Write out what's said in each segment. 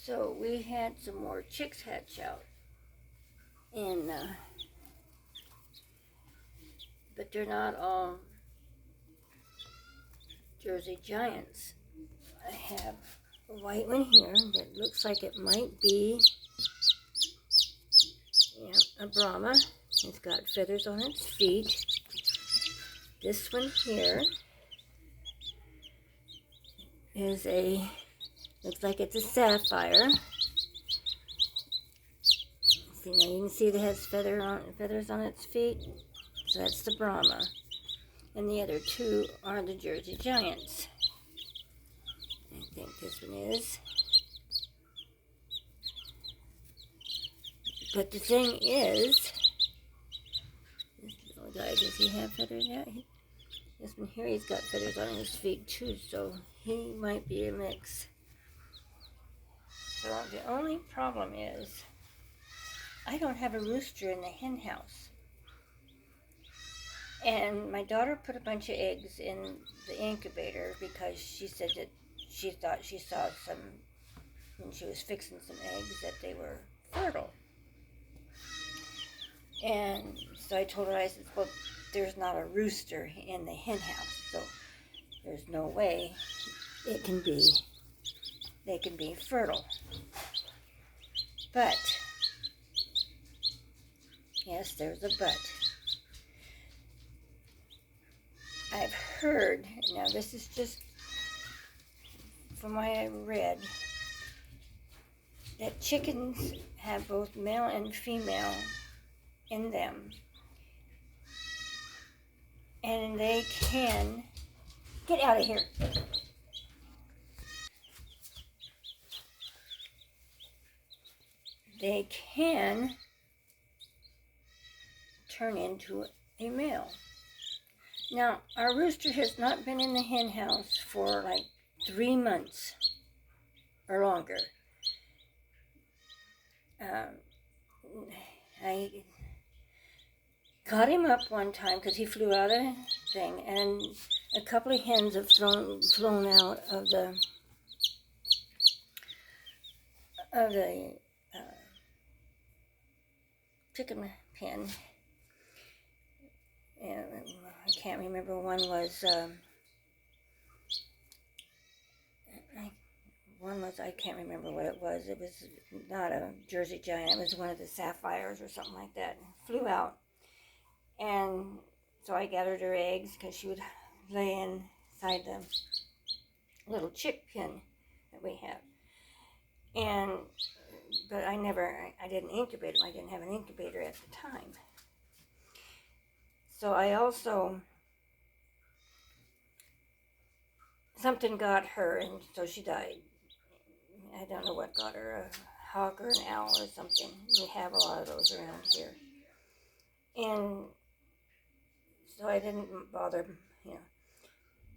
So we had some more chicks hatch out, and but they're not all Jersey Giants. I have a white one here that looks like it might be a Brahma. It's got feathers on its feet. This one here is looks like it's a sapphire. See, now you can see it has feathers on its feet. So that's the Brahma. And the other two are the Jersey Giants. I think this one is. But the thing is, this little guy, does he have feathers yet? This one here, he's got feathers on his feet too, so he might be a mix. So the only problem is, I don't have a rooster in the hen house. And my daughter put a bunch of eggs in the incubator because she said that she thought she saw some, when she was fixing some eggs, that they were fertile. And so I told her, I said, well, there's not a rooster in the hen house, so there's no way they can be fertile. But, yes, there's a but. I've heard, now this is just from what I read, that chickens have both male and female in them. And they can, get out of here. They can turn into a male. Now, our rooster has not been in the hen house for like 3 months or longer. I got him up one time because he flew out of the thing, and a couple of hens have flown out of the chicken pen. And I can't remember, one was I can't remember what it was. It was not a Jersey Giant. It was one of the sapphires or something like that. Flew out. And so I gathered her eggs because she would lay inside the little chick pen that we have. But I didn't incubate them. I didn't have an incubator at the time. So I also, something got her, and so she died. I don't know what got her, a hawk or an owl or something. We have a lot of those around here. And so I didn't bother,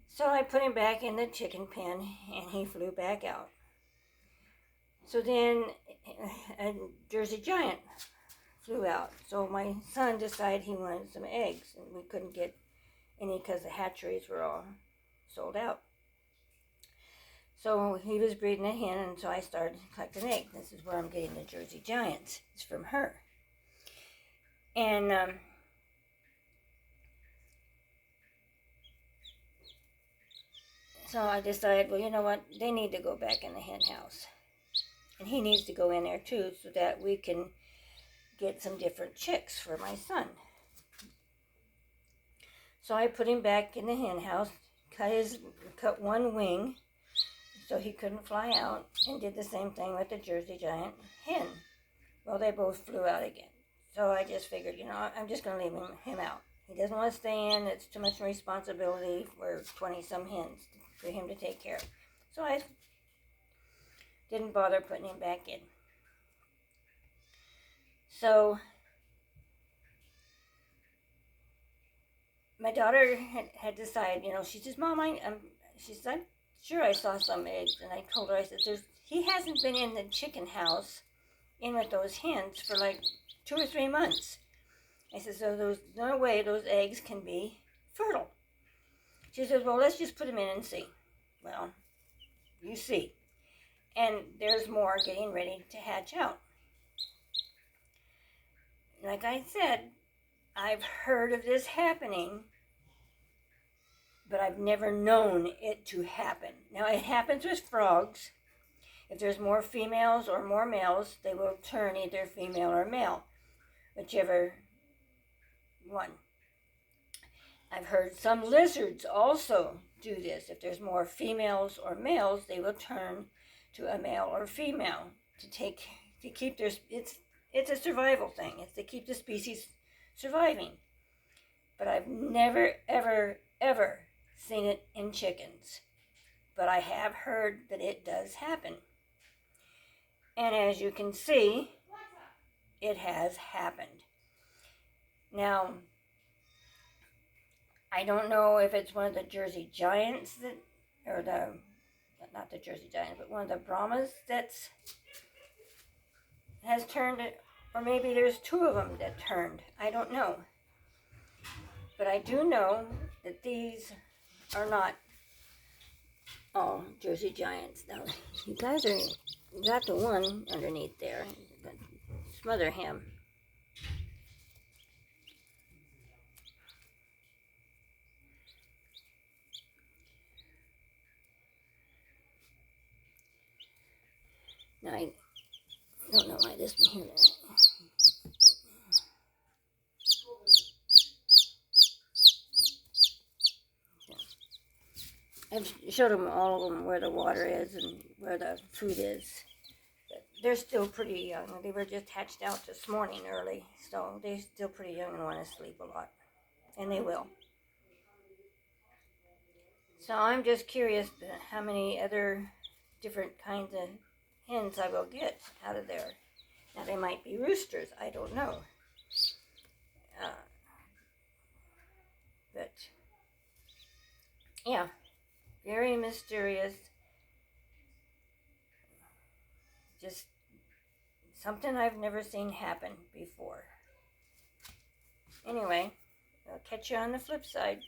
So I put him back in the chicken pen, and he flew back out. So then a Jersey Giant flew out. So my son decided he wanted some eggs, and we couldn't get any because the hatcheries were all sold out. So he was breeding a hen, and so I started collecting eggs. This is where I'm getting the Jersey Giants. It's from her. And so I decided, well, you know what? They need to go back in the hen house. And he needs to go in there too, so that we can get some different chicks for my son. So I put him back in the hen house, cut one wing so he couldn't fly out, and did the same thing with the Jersey Giant hen. Well, they both flew out again. So I just figured, I'm just going to leave him out. He doesn't want to stay in. It's too much responsibility for 20-some hens for him to take care of. So I didn't bother putting him back in. So my daughter had decided, she says, Mom, she said, sure, I saw some eggs. And I told her, I said, he hasn't been in the chicken house in with those hens for like 2 or 3 months. I said, so there's no way those eggs can be fertile. She says, well, let's just put them in and see. Well, you see. And there's more getting ready to hatch out. Like I said, I've heard of this happening, but I've never known it to happen. Now, it happens with frogs. If there's more females or more males, they will turn either female or male, whichever one. I've heard some lizards also do this. If there's more females or males, they will turn to a male or female to keep their it's a survival thing. It's to keep the species surviving. But I've never ever seen it in chickens. But I have heard that it does happen. And as you can see, it has happened. Now, I don't know if it's one of the Jersey Giants not the Jersey Giants, but one of the Brahmas has turned it, or maybe there's two of them that turned. I don't know. But I do know that these are not all Jersey Giants. Now, you guys got the one underneath there. Smother him. Now, I don't know why this one here. I've showed them all of them where the water is and where the food is. But they're still pretty young. They were just hatched out this morning early, so they're still pretty young and want to sleep a lot. And they will. So I'm just curious how many other different kinds of hens I will get out of there. Now, they might be roosters. I don't know. But, yeah, very mysterious. Just something I've never seen happen before. Anyway, I'll catch you on the flip side.